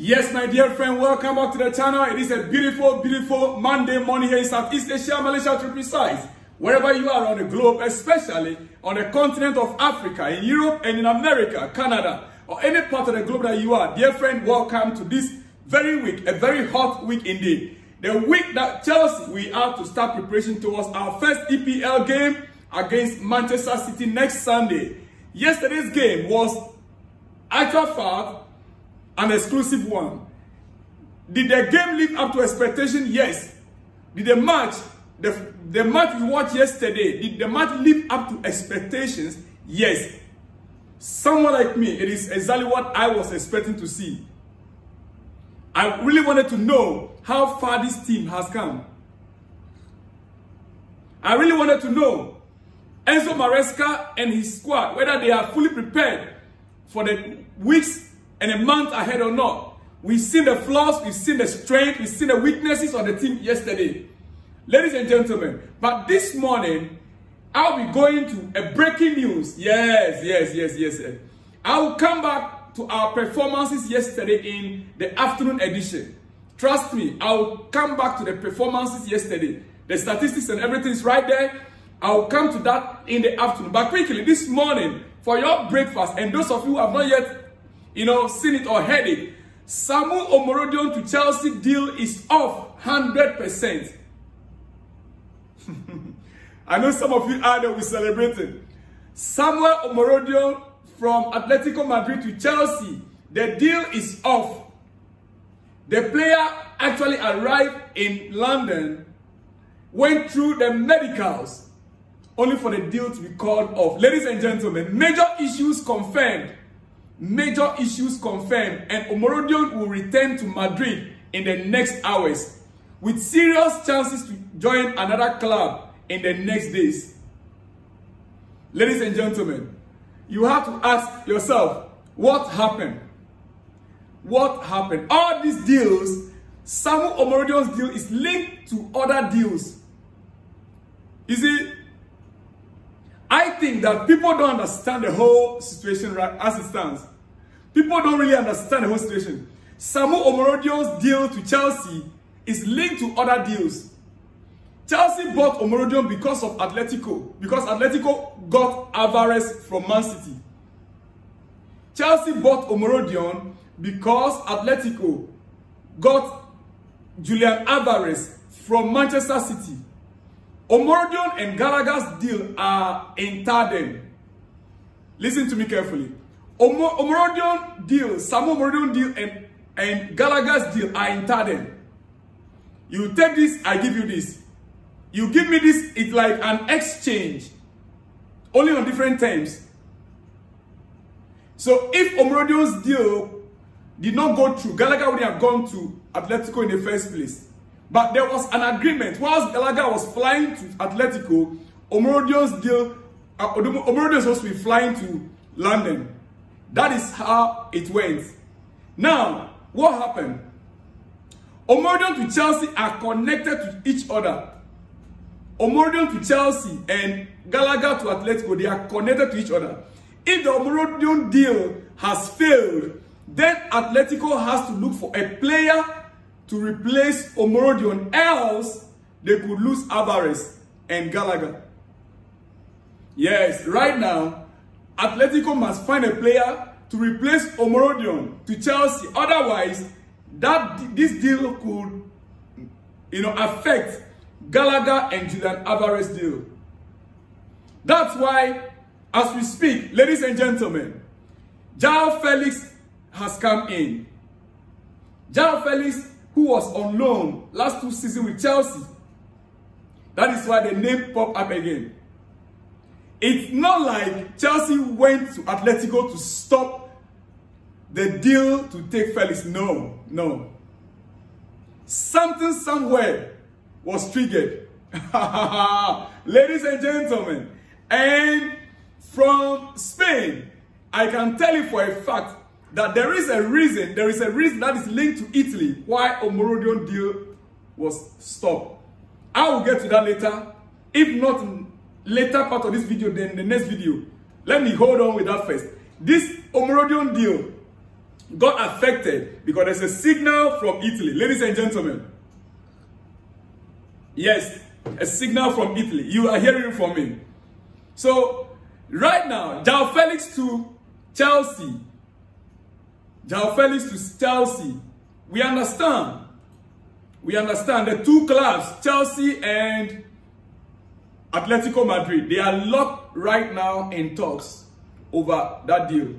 Yes, my dear friend, welcome back to the channel. It is a beautiful, beautiful Monday morning here in Southeast Asia, Malaysia to be precise. Wherever you are on the globe, especially on the continent of Africa, in Europe and in America, Canada, or any part of the globe that you are, dear friend, welcome to this very week, a very hot week indeed. The week that Chelsea, we are to start preparation towards our first EPL game against Manchester City next Sunday. Yesterday's game was, actual fact, an exclusive one. Did the game live up to expectation? Yes. Did the match, the match we watched yesterday, did the match live up to expectations? Yes. Someone like me, it is exactly what I was expecting to see. I really wanted to know how far this team has come. I really wanted to know Enzo Maresca and his squad, whether they are fully prepared for the weeks and a month ahead or not. We've seen the flaws, we've seen the strength, we've seen the weaknesses of the team yesterday. Ladies and gentlemen, but this morning, I'll be going to a breaking news. Yes. I will come back to our performances yesterday in the afternoon edition. Trust me, I will come back to the performances yesterday. The statistics and everything is right there. I will come to that in the afternoon. But quickly, this morning, for your breakfast, and those of you who have not yet seen it or heard it, Samu Omorodion to Chelsea deal is off 100%. I know some of you out there will celebrate it. Samuel Omorodion from Atletico Madrid to Chelsea, the deal is off. The player actually arrived in London, went through the medicals, only for the deal to be called off. Ladies and gentlemen, major issues confirmed. Major issues confirmed, and Omorodion will return to Madrid in the next hours with serious chances to join another club in the next days. Ladies and gentlemen, you have to ask yourself, what happened? What happened? All these deals, Samu Omorodion's deal is linked to other deals. You see, I think that people don't understand the whole situation right as it stands. People don't really understand the whole situation. Samu Omorodion's deal to Chelsea is linked to other deals. Chelsea bought Omorodion because of Atletico. Because Atletico got Alvarez from Man City. Chelsea bought Omorodion because Atletico got Julian Alvarez from Manchester City. Omorodion and Gallagher's deal are in tandem. Listen to me carefully. Omorodion deal, Samu Omorodion deal and Gallagher's deal are in tandem. You take this, I give you this. You give me this, it's like an exchange. Only on different terms. So if Omorodion's deal did not go through, Gallagher would have gone to Atletico in the first place. But there was an agreement. Whilst Gallagher was flying to Atletico, Omorodion's deal, Omorodion was supposed to be flying to London. That is how it went. Now, what happened? Omorodion to Chelsea are connected to each other. Omorodion to Chelsea and Gallagher to Atletico, they are connected to each other. If the Omorodion deal has failed, then Atletico has to look for a player to replace Omorodion, else they could lose Alvarez and Gallagher. Yes, right now, Atletico must find a player to replace Omorodion to Chelsea. Otherwise, this deal could, affect Gallagher and Julian Alvarez deal. That's why, as we speak, ladies and gentlemen, Joao Felix has come in. Joao Felix, who was on loan last 2 seasons with Chelsea. That is why the name popped up again. It's not like Chelsea went to Atletico to stop the deal to take Felix. No. Something somewhere was triggered. Ladies and gentlemen. And from Spain, I can tell you for a fact that there is a reason that is linked to Italy why Omorodion deal was stopped. I will get to that later. If not in later part of this video, then the next video. Let me hold on with that first. This Omorodion deal got affected because there's a signal from Italy. Ladies and gentlemen. Yes, a signal from Italy. You are hearing from me. So, right now, Joao Felix to Chelsea. Joao Felix to Chelsea. We understand. We understand the two clubs, Chelsea and Atletico Madrid, they are locked right now in talks over that deal.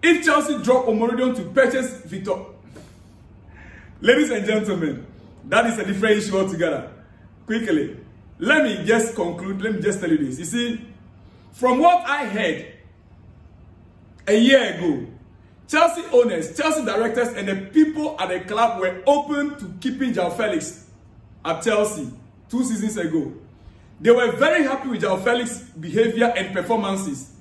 If Chelsea drop Omorodion to purchase Victor, ladies and gentlemen, that is a different issue altogether. Quickly, let me just conclude. Let me just tell you this. You see, from what I heard a year ago, Chelsea owners, Chelsea directors, and the people at the club were open to keeping Joao Felix at Chelsea 2 seasons ago. They were very happy with Joao Felix's behavior and performances,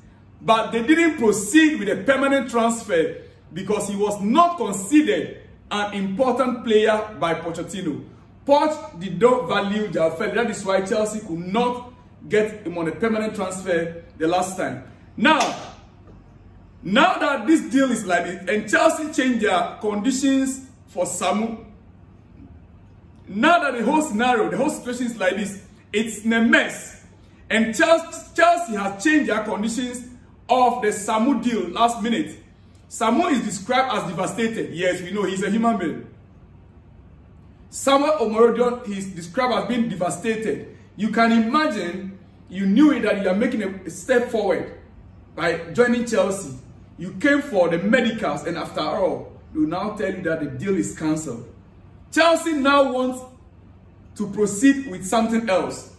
but they didn't proceed with a permanent transfer because he was not considered an important player by Pochettino. Poch did not value Joao Felix. That is why Chelsea could not get him on a permanent transfer the last time. Now that this deal is like this, and Chelsea changed their conditions for Samu, now that the whole scenario, the whole situation is like this, it's a mess. And Chelsea has changed their conditions of the Samu deal last minute. Samu is described as devastated. Yes, we know he's a human being. Samuel Omorodion is described as being devastated. You can imagine, you knew it that you are making a step forward by joining Chelsea. You came for the medicals, and after all, they will now tell you that the deal is cancelled. Chelsea now wants to proceed with something else.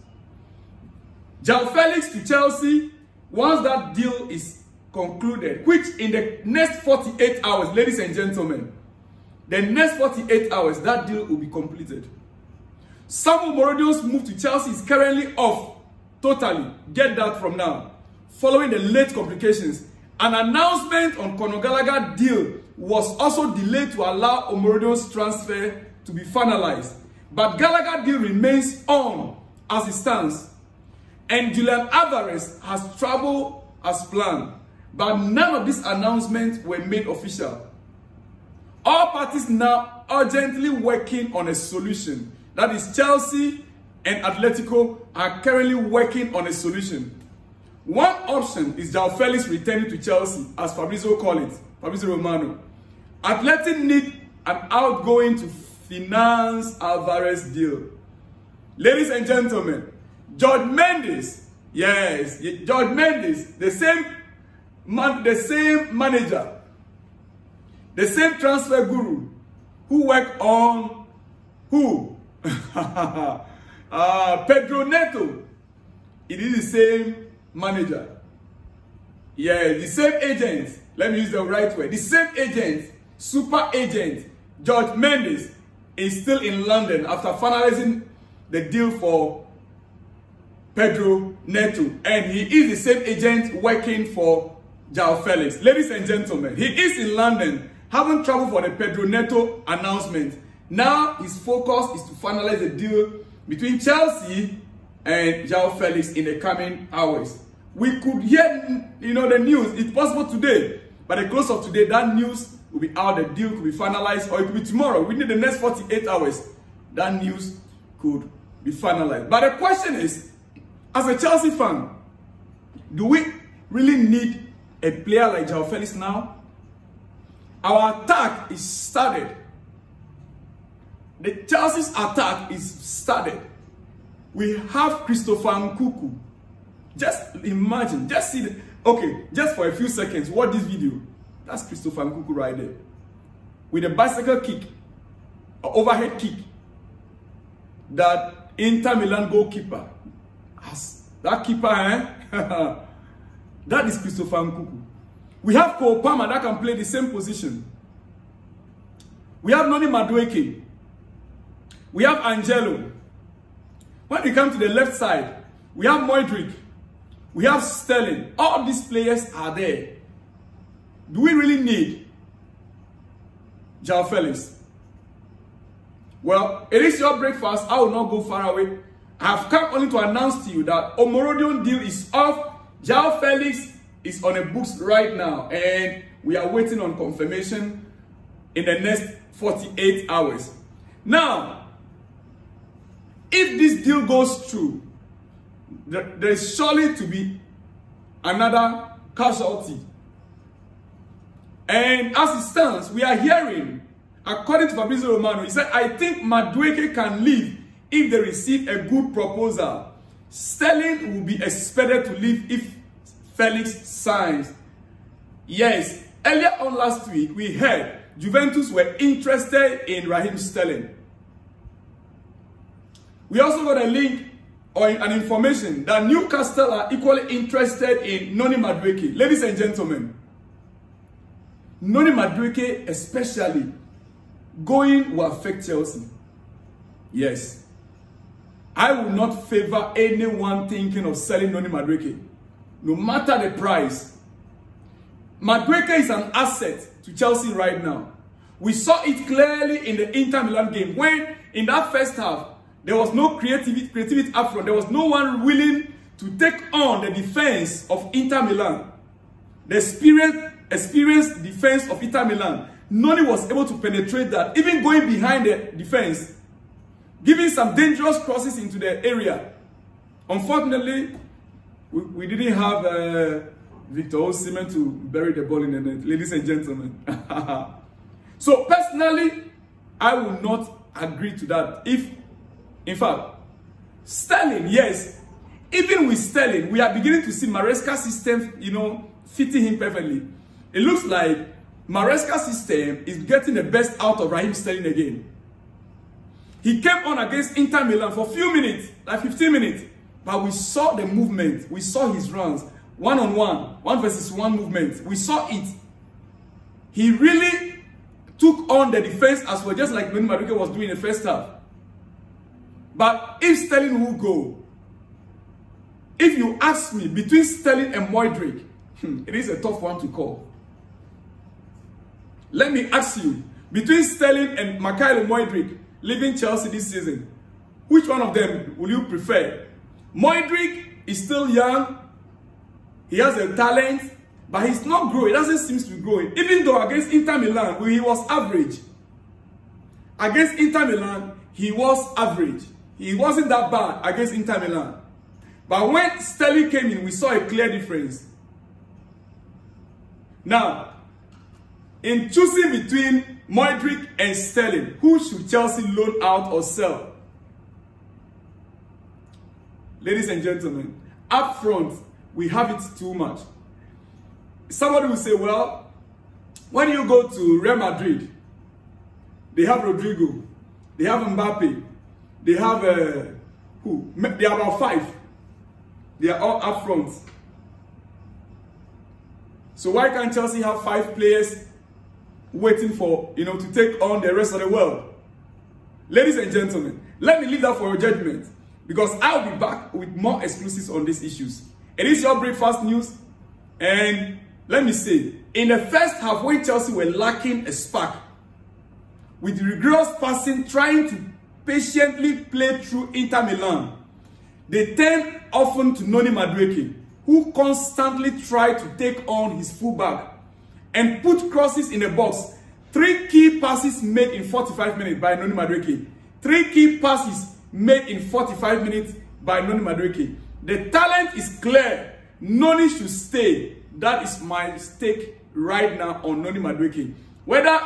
Joao Felix to Chelsea, once that deal is concluded, which in the next 48 hours, ladies and gentlemen, the next 48 hours, that deal will be completed. Samu Omorodion's move to Chelsea is currently off totally. Get that from now. Following the late complications, an announcement on Conor Gallagher deal was also delayed to allow Omorodion's transfer to be finalized. But Gallagher deal remains on as it stands. And Julian Alvarez has traveled as planned. But none of these announcements were made official. All parties now urgently working on a solution. That is, Chelsea and Atletico are currently working on a solution. One option is Joao Felix returning to Chelsea, as Fabrizio called it, Fabrizio Romano. Atletico need an outgoing to finance Alvarez deal. Ladies and gentlemen, George Mendes, yes, George Mendes, the same manager, the same transfer guru who worked on who? Pedro Neto. It is the same manager. Yeah, the same agent. Let me use the right word. The same agent, super agent, George Mendes, is still in London after finalizing the deal for Pedro Neto. And he is the same agent working for Joao Felix. Ladies and gentlemen, he is in London, having traveled for the Pedro Neto announcement. Now his focus is to finalize the deal between Chelsea and Joao Felix in the coming hours. We could hear, the news. It's possible today. By the close of today, that news will be out. The deal could be finalized, or it could be tomorrow. Within the next 48 hours, that news could be finalized. But the question is, as a Chelsea fan, do we really need a player like Joao Felix now? Our attack is started. The Chelsea's attack is started. We have Christopher Nkunku. Just imagine, just see okay, just for a few seconds, watch this video. That's Christopher Nkunku right there. With a bicycle kick, an overhead kick, that Inter Milan goalkeeper has. That keeper, that is Christopher Nkunku. We have Cole Palmer that can play the same position. We have Noni Madueke. We have Angelo. When we come to the left side, we have Modric. We have Sterling. All these players are there. Do we really need Joao Felix? Well, it is your breakfast. I will not go far away. I have come only to announce to you that Omorodion deal is off. Joao Felix is on the books right now, and we are waiting on confirmation in the next 48 hours. Now, if this deal goes through, there is surely to be another casualty. And as it stands, we are hearing, according to Fabrizio Romano, he said, I think Madueke can leave if they receive a good proposal. Sterling will be expected to leave if Felix signs. Yes, earlier on last week, we heard Juventus were interested in Raheem Sterling. We also got a link or an information that Newcastle are equally interested in Noni Madueke. Ladies and gentlemen, Noni Madueke especially going will affect Chelsea. Yes. I will not favor anyone thinking of selling Noni Madueke, no matter the price. Madueke is an asset to Chelsea right now. We saw it clearly in the Inter Milan game when in that first half, there was no creativity up front. There was no one willing to take on the defense of Inter Milan. The experienced defense of Inter Milan. Noni was able to penetrate that, even going behind the defense, giving some dangerous crosses into the area. Unfortunately, we didn't have Victor Osimhen to bury the ball in the net, ladies and gentlemen. So personally, I will not agree to that. In fact, Sterling, yes, even with Sterling, we are beginning to see Maresca's system, fitting him perfectly. It looks like Maresca's system is getting the best out of Raheem Sterling again. He came on against Inter Milan for a few minutes, like 15 minutes, but we saw the movement. We saw his runs, one-on-one, 1-versus-1 movement. We saw it. He really took on the defense as well, just like Noni Madueke was doing in the first half. But if Sterling will go, if you ask me, between Sterling and Modric, it is a tough one to call. Let me ask you, between Sterling and Mikhail Modric leaving Chelsea this season, which one of them will you prefer? Modric is still young, he has a talent, but he's not growing. It doesn't seem to be growing. Even though against Inter Milan, where he was average. Against Inter Milan, he was average. He wasn't that bad against Inter Milan. But when Sterling came in, we saw a clear difference. Now, in choosing between Modric and Sterling, who should Chelsea loan out or sell? Ladies and gentlemen, up front, we have it too much. Somebody will say, well, when you go to Real Madrid, they have Rodrigo, they have Mbappe, they have who? They are about 5. They are all up front. So why can't Chelsea have 5 players waiting for, to take on the rest of the world? Ladies and gentlemen, let me leave that for your judgment, because I'll be back with more exclusives on these issues. It is your breakfast news, and let me say, in the first half, when Chelsea were lacking a spark, with rigorous passing, trying to patiently play through Inter Milan, they turned often to Noni Madueke, who constantly tried to take on his fullback and put crosses in the box. 3 key passes made in 45 minutes by Noni Madueke. 3 key passes made in 45 minutes by Noni Madueke. The talent is clear. Noni should stay. That is my stake right now on Noni Madueke. Whether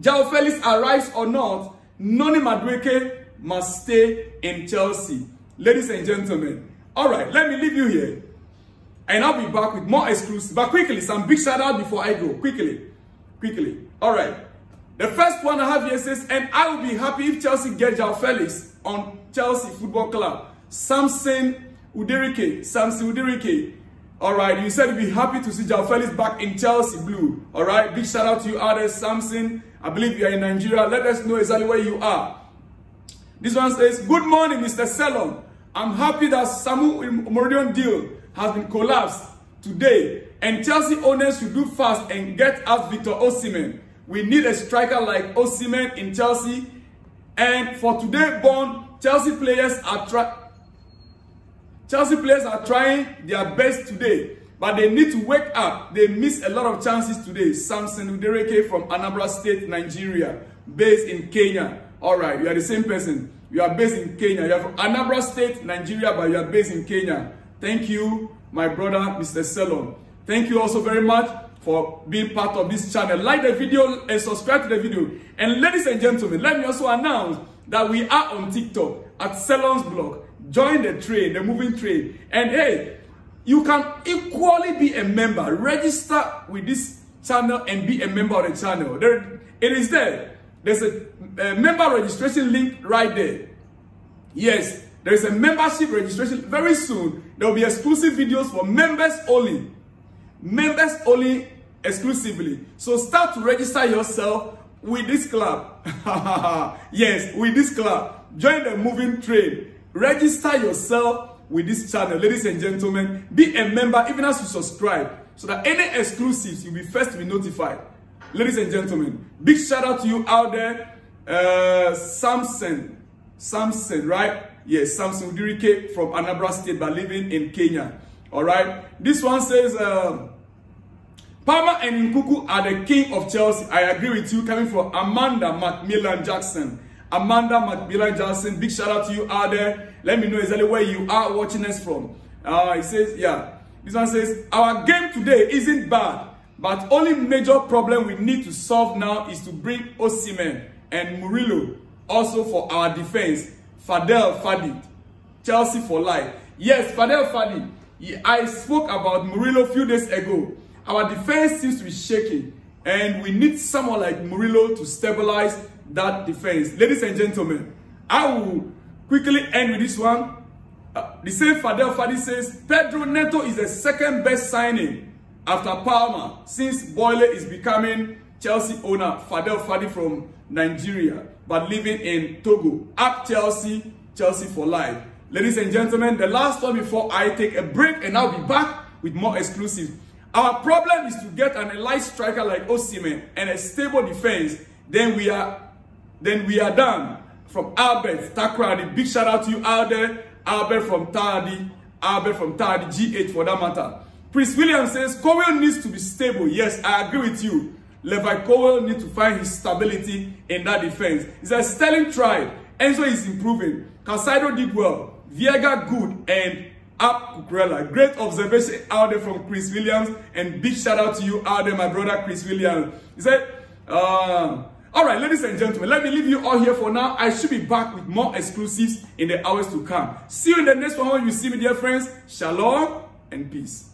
Joao Felix arrives or not, Noni Madueke must stay in Chelsea. Ladies and gentlemen, all right, let me leave you here. And I'll be back with more exclusives. But quickly, some big shout out before I go. Quickly. All right. The first one I have here says, and I will be happy if Chelsea get Joao Felix on Chelsea Football Club. Samson Udirike. All right, you said you'd be happy to see Joao Felix back in Chelsea blue. All right, big shout out to you others. Samson, I believe you are in Nigeria. Let us know exactly where you are. This one says, good morning, Mr. Selon. I'm happy that Samu Omorodion deal has been collapsed today, and Chelsea owners should do fast and get us Victor Osimhen. We need a striker like Osimhen in Chelsea, and for today born, Chelsea players are trying their best today. but they need to wake up. They missed a lot of chances today. Samson Udereke from Anambra State, Nigeria, based in Kenya. All right, you are the same person. You are based in Kenya. You are from Anambra State, Nigeria, but you are based in Kenya. Thank you, my brother, Mr. Selon. Thank you also very much for being part of this channel. Like the video and subscribe to the video. And ladies and gentlemen, let me also announce that we are on TikTok at Selon's blog. Join the train, the moving train. And hey, you can equally be a member. Register with this channel and be a member of the channel. It is there. There's a member registration link right there. Yes, there is a membership registration. Very soon, there will be exclusive videos for members only. Members only exclusively. So start to register yourself with this club. Yes, with this club. Join the moving train. Register yourself with this channel, ladies and gentlemen. Be a member even as you subscribe, so that any exclusives you'll be first to be notified. Ladies and gentlemen, big shout out to you out there. Samson, right? Yes, Samson Udirike from Anambra State, but living in Kenya. All right. This one says, Palmer and Nkuku are the king of Chelsea. I agree with you. Coming from Amanda Macmillan Jackson. Amanda Macmillan Jackson, big shout out to you out there. Let me know exactly where you are watching us from. It says, yeah. This one says, our game today isn't bad, but only major problem we need to solve now is to bring Osimhen and Murillo also for our defense. Fadel Fadi, Chelsea for life. Yes, Fadel Fadi. I spoke about Murillo a few days ago. Our defense seems to be shaking, and we need someone like Murillo to stabilize that defense. Ladies and gentlemen, I will quickly end with this one. The same Fadel Fadi says, Pedro Neto is the second best signing after Palmer since Boyle is becoming Chelsea owner. Fadel Fadi from Nigeria, but living in Togo. Up Chelsea, Chelsea for life. Ladies and gentlemen, the last one before I take a break, and I'll be back with more exclusives. Our problem is to get an elite striker like Osimhen and a stable defense. Then we are done. From Albert Takradi, big shout out to you out there. Albert from Tardy, GH for that matter. Chris Williams says, Cowell needs to be stable. Yes, I agree with you. Levi Cowell needs to find his stability in that defense. He says, Sterling tried. Enzo is improving. Casado did well. Viega good. And Up Cucurella. Great observation out there from Chris Williams. And big shout out to you out there, my brother Chris Williams. He said, all right, ladies and gentlemen, let me leave you all here for now. I should be back with more exclusives in the hours to come. See you in the next one when you see me, dear friends. Shalom and peace.